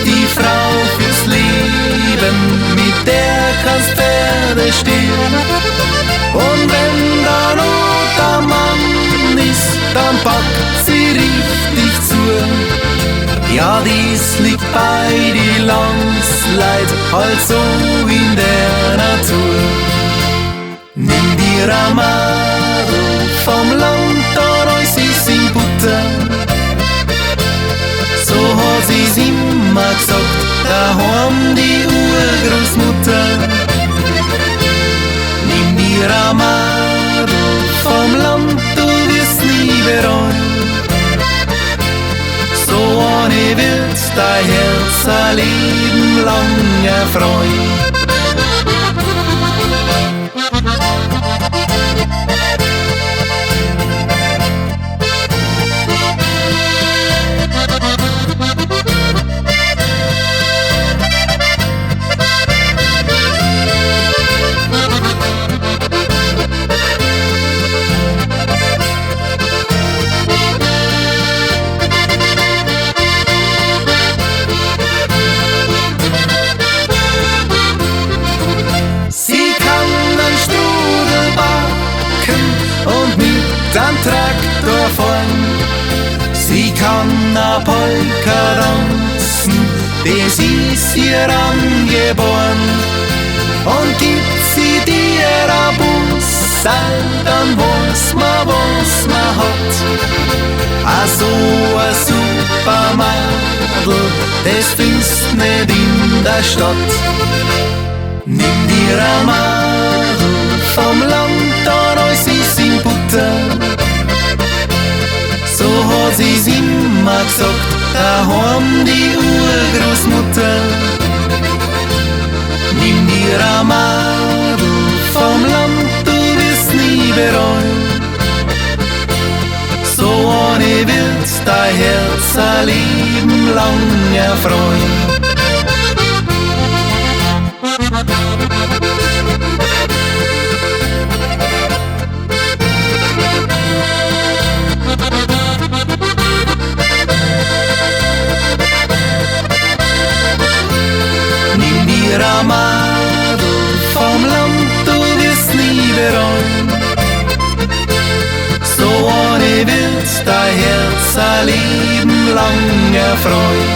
Die Frau fürs Leben, mit der kannst Pferde stehlen. Und wenn da Not am Mann ist, dann packt sie richtig zu. Ja, dies liegt bei die Landsleit halt so in der Natur. Nimm dir ein Madel vom Land, da reus ist in Butter. So hat sie's immer gesagt, daheim die Urgroßmutter. Nimm dir ein Madel vom Land, du wirst nie bereuen. So eine wird dein Herz ein Leben lang erfreuen. Dann Traktor fahren, sie kann a Polka tanzen, das ist ihr angeboren. Und gibt sie dir a Bussal, dann weiß ma, was ma hat. A so a super Madel, das findest nicht in der Stadt. Nimm dir a Madel vom Land, da reus ist in Butter. So hat sie's immer gesagt, daheim die Urgroßmutter. Nimm dir ein Madel vom Land, du wirst nie bereuen. So eine wird dein Herz ein Leben lang erfreuen. Ein Madel vom Land, du wirst nie bereuen. So eine wird dein Herz ein Leben lang erfreuen.